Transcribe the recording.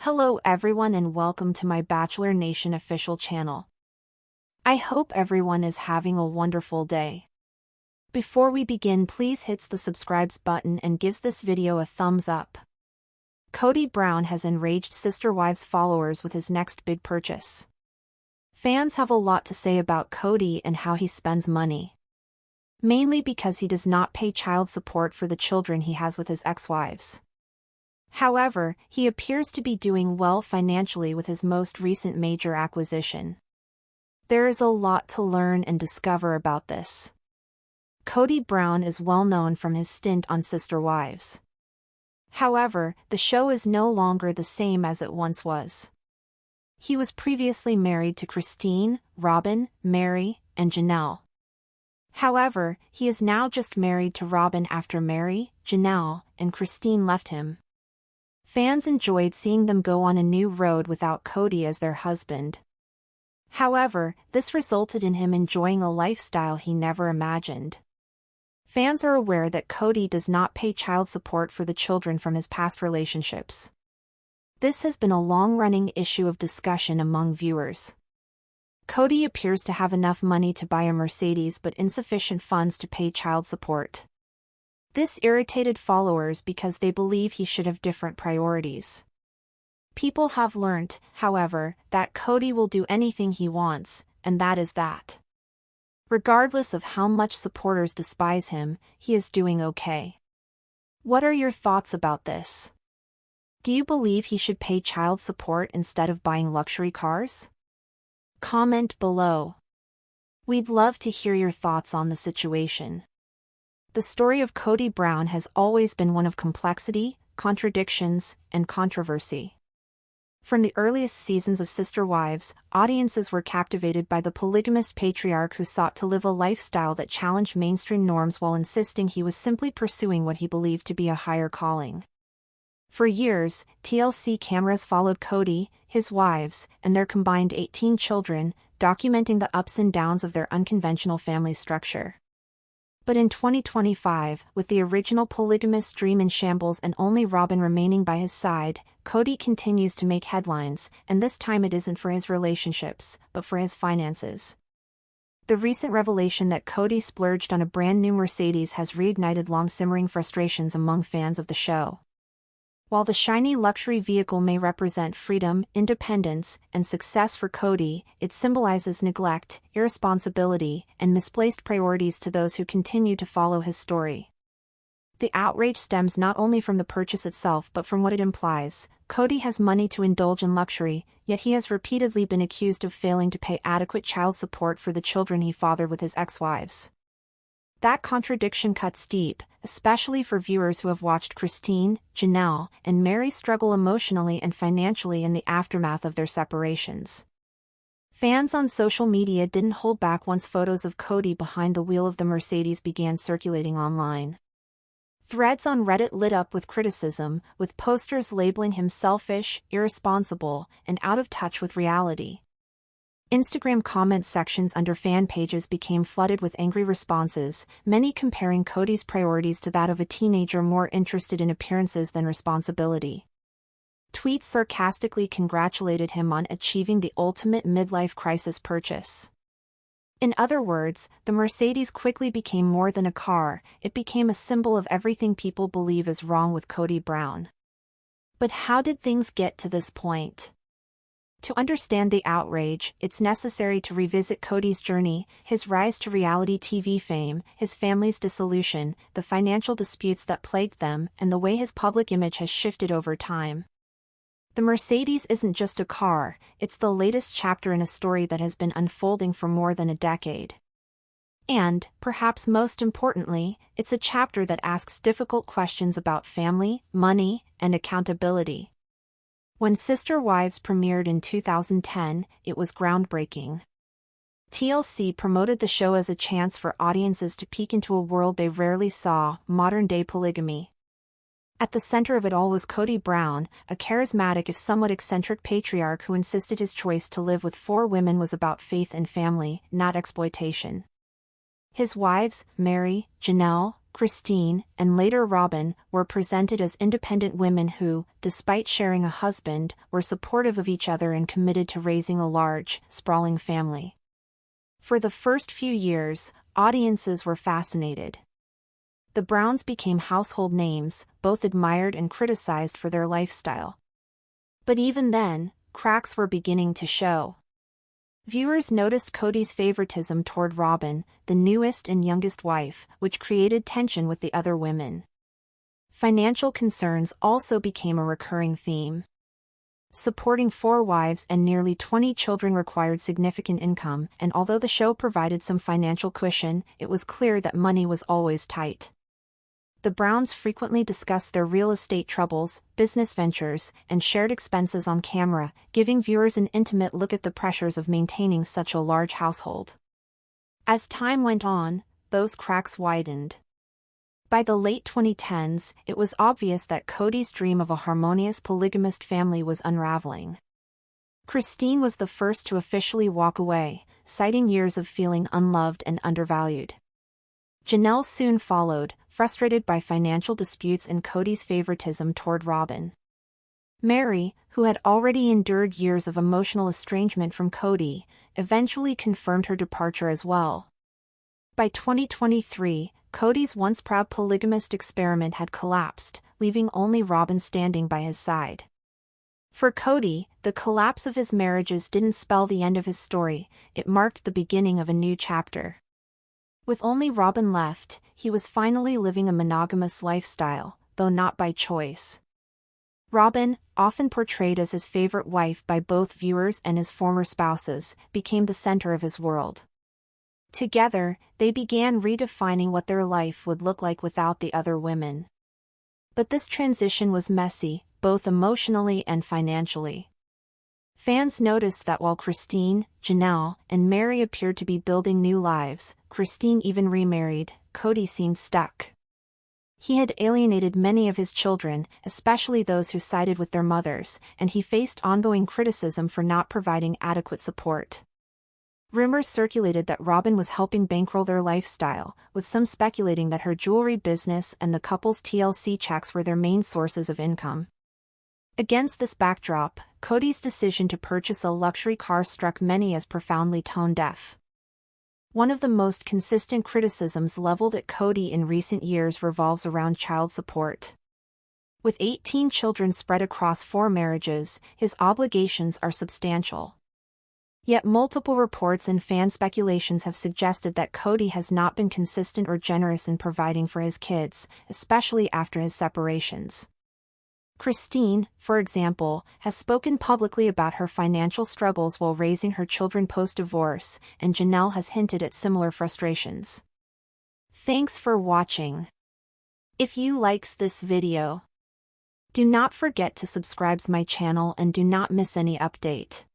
Hello everyone and welcome to my Bachelor Nation official channel. I hope everyone is having a wonderful day. Before we begin, please hit the subscribe button and gives this video a thumbs up. Kody Brown has enraged Sister Wives followers with his next big purchase. Fans have a lot to say about Kody and how he spends money. Mainly because he does not pay child support for the children he has with his ex-wives. However, he appears to be doing well financially with his most recent major acquisition. There is a lot to learn and discover about this. Kody Brown is well known from his stint on Sister Wives. However, the show is no longer the same as it once was. He was previously married to Christine, Robin, Mary, and Janelle. However, he is now just married to Robin after Mary, Janelle, and Christine left him. Fans enjoyed seeing them go on a new road without Kody as their husband. However, this resulted in him enjoying a lifestyle he never imagined. Fans are aware that Kody does not pay child support for the children from his past relationships. This has been a long-running issue of discussion among viewers. Kody appears to have enough money to buy a Mercedes but insufficient funds to pay child support. This irritated followers because they believe he should have different priorities. People have learnt, however, that Kody will do anything he wants, and that is that. Regardless of how much supporters despise him, he is doing okay. What are your thoughts about this? Do you believe he should pay child support instead of buying luxury cars? Comment below. We'd love to hear your thoughts on the situation. The story of Kody Brown has always been one of complexity, contradictions, and controversy. From the earliest seasons of Sister Wives, audiences were captivated by the polygamous patriarch who sought to live a lifestyle that challenged mainstream norms while insisting he was simply pursuing what he believed to be a higher calling. For years, TLC cameras followed Kody, his wives, and their combined 18 children, documenting the ups and downs of their unconventional family structure. But in 2025, with the original polygamous dream in shambles and only Robin remaining by his side, Kody continues to make headlines, and this time it isn't for his relationships, but for his finances. The recent revelation that Kody splurged on a brand new Mercedes has reignited long-simmering frustrations among fans of the show. While the shiny luxury vehicle may represent freedom, independence, and success for Kody, it symbolizes neglect, irresponsibility, and misplaced priorities to those who continue to follow his story. The outrage stems not only from the purchase itself but from what it implies. Kody has money to indulge in luxury, yet he has repeatedly been accused of failing to pay adequate child support for the children he fathered with his ex-wives. That contradiction cuts deep, especially for viewers who have watched Christine, Janelle, and Mary struggle emotionally and financially in the aftermath of their separations. Fans on social media didn't hold back once photos of Kody behind the wheel of the Mercedes began circulating online. Threads on Reddit lit up with criticism, with posters labeling him selfish, irresponsible, and out of touch with reality. Instagram comment sections under fan pages became flooded with angry responses, many comparing Kody's priorities to that of a teenager more interested in appearances than responsibility. Tweets sarcastically congratulated him on achieving the ultimate midlife crisis purchase. In other words, the Mercedes quickly became more than a car, it became a symbol of everything people believe is wrong with Kody Brown. But how did things get to this point? To understand the outrage, it's necessary to revisit Kody's journey, his rise to reality TV fame, his family's dissolution, the financial disputes that plagued them, and the way his public image has shifted over time. The Mercedes isn't just a car, it's the latest chapter in a story that has been unfolding for more than a decade. And, perhaps most importantly, it's a chapter that asks difficult questions about family, money, and accountability. When Sister Wives premiered in 2010, it was groundbreaking. TLC promoted the show as a chance for audiences to peek into a world they rarely saw, modern-day polygamy. At the center of it all was Kody Brown, a charismatic if somewhat eccentric patriarch who insisted his choice to live with 4 women was about faith and family, not exploitation. His wives, Mary, Janelle, Christine, and later Robin, were presented as independent women who, despite sharing a husband, were supportive of each other and committed to raising a large, sprawling family. For the first few years, audiences were fascinated. The Browns became household names, both admired and criticized for their lifestyle. But even then, cracks were beginning to show. Viewers noticed Kody's favoritism toward Robin, the newest and youngest wife, which created tension with the other women. Financial concerns also became a recurring theme. Supporting 4 wives and nearly 20 children required significant income, and although the show provided some financial cushion, it was clear that money was always tight. The Browns frequently discussed their real estate troubles, business ventures, and shared expenses on camera, giving viewers an intimate look at the pressures of maintaining such a large household. As time went on, those cracks widened. By the late 2010s, it was obvious that Kody's dream of a harmonious polygamist family was unraveling. Christine was the first to officially walk away, citing years of feeling unloved and undervalued. Janelle soon followed, frustrated by financial disputes and Kody's favoritism toward Robin. Mary, who had already endured years of emotional estrangement from Kody, eventually confirmed her departure as well. By 2023, Kody's once proud polygamist experiment had collapsed, leaving only Robin standing by his side. For Kody, the collapse of his marriages didn't spell the end of his story, it marked the beginning of a new chapter. With only Robin left, he was finally living a monogamous lifestyle, though not by choice. Robin, often portrayed as his favorite wife by both viewers and his former spouses, became the center of his world. Together, they began redefining what their life would look like without the other women. But this transition was messy, both emotionally and financially. Fans noticed that while Christine, Janelle, and Mary appeared to be building new lives, Christine even remarried, Kody seemed stuck. He had alienated many of his children, especially those who sided with their mothers, and he faced ongoing criticism for not providing adequate support. Rumors circulated that Robin was helping bankroll their lifestyle, with some speculating that her jewelry business and the couple's TLC checks were their main sources of income. Against this backdrop, Kody's decision to purchase a luxury car struck many as profoundly tone-deaf. One of the most consistent criticisms leveled at Kody in recent years revolves around child support. With 18 children spread across 4 marriages, his obligations are substantial. Yet multiple reports and fan speculations have suggested that Kody has not been consistent or generous in providing for his kids, especially after his separations. Christine, for example, has spoken publicly about her financial struggles while raising her children post-divorce, and Janelle has hinted at similar frustrations. Thanks for watching. If you likes this video, do not forget to subscribe my channel and do not miss any update.